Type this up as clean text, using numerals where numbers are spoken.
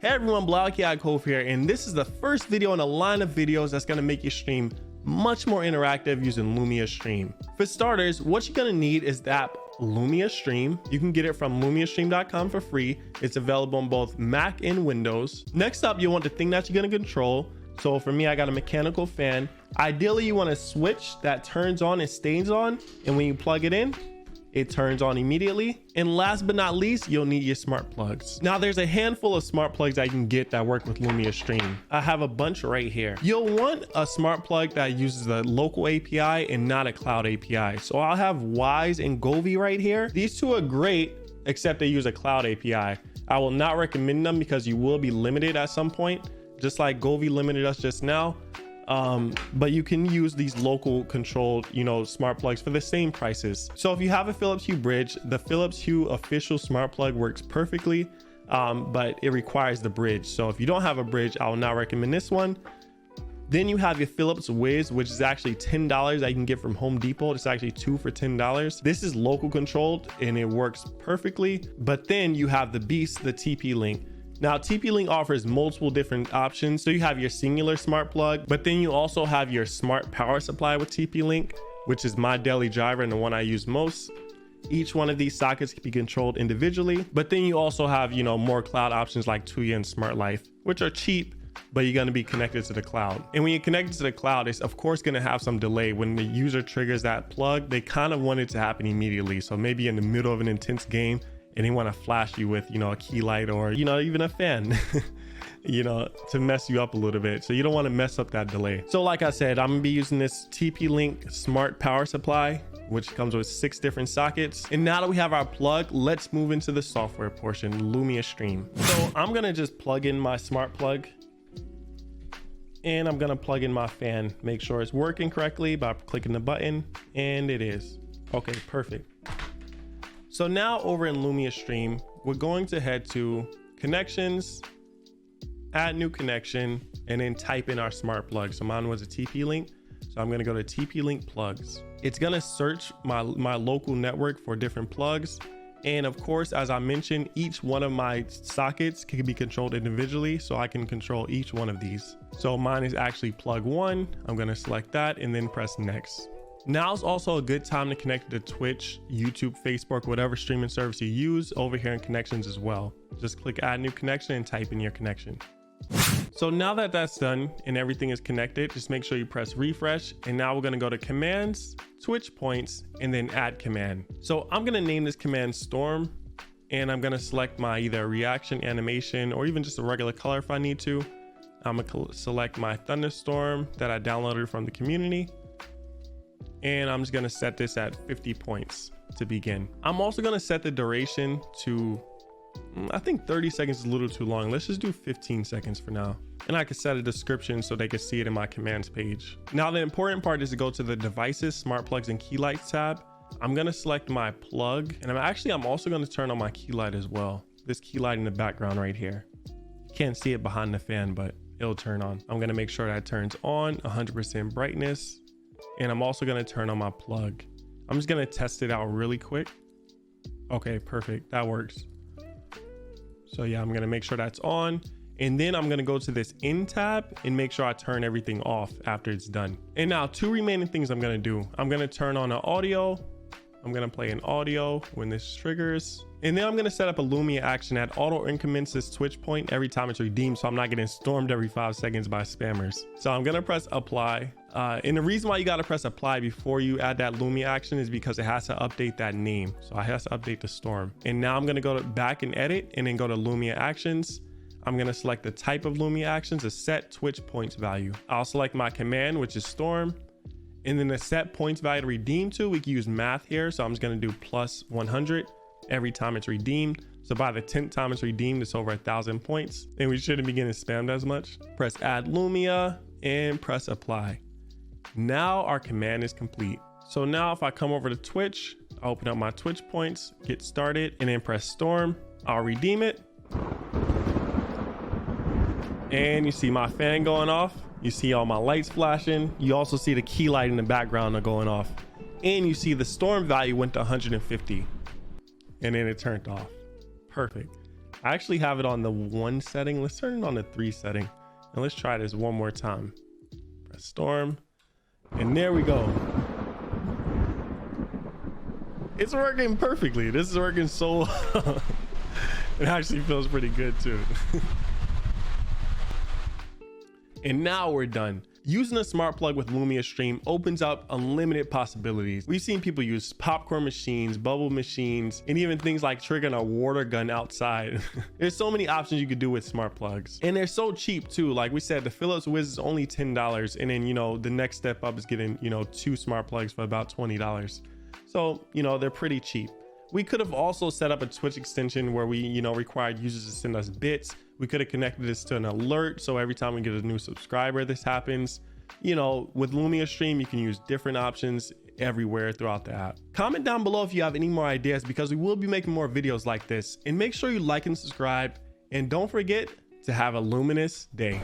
Hey everyone, Blackie Cove here, and this is the first video in a line of videos that's going to make your stream much more interactive using Lumia Stream. For starters, what you're going to need is the app Lumia Stream. You can get it from lumiastream.com for free. It's available on both Mac and Windows. Next up, you want the thing that you're going to control. So for me, I got a mechanical fan. Ideally, you want a switch that turns on and stays on, and when you plug it in, it turns on immediately. And last but not least, you'll need your smart plugs. Now there's a handful of smart plugs that you can get that work with Lumia Stream. I have a bunch right here. You'll want a smart plug that uses the local API and not a cloud API. So I'll have Wise and Govee right here. These two are great, except they use a cloud API. I will not recommend them because you will be limited at some point, just like Govee limited us just now. But you can use these local controlled, smart plugs for the same prices. So if you have a Philips Hue bridge, the Philips Hue official smart plug works perfectly, but it requires the bridge. So if you don't have a bridge, I will not recommend this one. Then you have your Philips Wiz, which is actually $10 that you can get from Home Depot. It's actually 2 for $10. This is local controlled and it works perfectly. But then you have the beast, the TP-Link. Now TP-Link offers multiple different options. So you have your singular smart plug, but then you also have your smart power supply with TP-Link, which is my daily driver and the one I use most. Each one of these sockets can be controlled individually, but then you also have, more cloud options like Tuya and Smart Life, which are cheap, but you're going to be connected to the cloud. And when you're connected to the cloud, it's of course going to have some delay. When the user triggers that plug, they kind of want it to happen immediately. So maybe in the middle of an intense game, and they want to flash you with, a key light or, even a fan, to mess you up a little bit. So you don't want to mess up that delay. So like I said, I'm gonna be using this TP-Link smart power supply, which comes with 6 different sockets. And now that we have our plug, let's move into the software portion, Lumia Stream. So I'm gonna just plug in my smart plug and I'm gonna plug in my fan, make sure it's working correctly by clicking the button, and it is. Okay, perfect. So now over in Lumia Stream, we're going to head to connections, add new connection, and then type in our smart plug. So mine was a TP-Link. So I'm going to go to TP-Link plugs. It's going to search my local network for different plugs. And of course, as I mentioned, each one of my sockets can be controlled individually. So I can control each one of these. So mine is actually plug 1. I'm going to select that and then press next. Now is also a good time to connect to Twitch, YouTube, Facebook, whatever streaming service you use over here in connections as well. Just click add new connection and type in your connection. So now that that's done and everything is connected, just make sure you press refresh. And now we're going to go to commands, Twitch points, and then add command. So I'm going to name this command Storm, and I'm going to select my either reaction, animation, or even just a regular color if I need to. I'm going to select my thunderstorm that I downloaded from the community. And I'm just going to set this at 50 points to begin. I'm also going to set the duration to, I think 30 seconds is a little too long. Let's just do 15 seconds for now. And I can set a description so they can see it in my commands page. Now, the important part is to go to the devices, smart plugs and key lights tab. I'm going to select my plug, and I'm also going to turn on my key light as well. This key light in the background right here. You can't see it behind the fan, but it'll turn on. I'm going to make sure that turns on 100% brightness. And I'm also going to turn on my plug. I'm just going to test it out really quick. Okay, perfect. That works. So yeah, I'm going to make sure that's on. And then I'm going to go to this in tab and make sure I turn everything off after it's done. And now 2 remaining things I'm going to do. I'm going to turn on the audio. I'm going to play an audio when this triggers. And then I'm going to set up a Lumia action that auto increments this Twitch point every time it's redeemed, so I'm not getting stormed every 5 seconds by spammers. So I'm going to press apply. And the reason why you got to press apply before you add that Lumia action is because it has to update that name. So it has to update the storm. And now I'm going to go back and edit and then go to Lumia actions. I'm going to select the type of Lumia actions, a set Twitch points value. I'll select my command, which is storm. And then the set points value to redeem to, we can use math here. So I'm just going to do plus 100 every time it's redeemed. So by the 10th time it's redeemed, it's over 1,000 points. And we shouldn't be getting spammed as much. Press add Lumia and press apply. Now our command is complete. So now if I come over to Twitch, I'll open up my Twitch points, get started, and then press storm. I'll redeem it. And you see my fan going off. You see all my lights flashing. You also see the key light in the background going off. And you see the storm value went to 150. And then it turned off. Perfect. I actually have it on the 1 setting. Let's turn it on the 3 setting and let's try this one more time. Press storm, and there we go. It's working perfectly. This is working so it actually feels pretty good too. And now we're done. Using a smart plug with Lumia Stream opens up unlimited possibilities. We've seen people use popcorn machines, bubble machines, and even things like triggering a water gun outside. There's so many options you could do with smart plugs. And they're so cheap too. Like we said, the Philips Wiz is only $10. And then, you know, the next step up is getting, you know, 2 smart plugs for about $20. So, you know, they're pretty cheap. We could have also set up a Twitch extension where we, you know, required users to send us bits. We could have connected this to an alert, so every time we get a new subscriber, this happens. You know, with Lumia Stream, you can use different options everywhere throughout the app. Comment down below if you have any more ideas, because we will be making more videos like this. And make sure you like and subscribe, and don't forget to have a luminous day.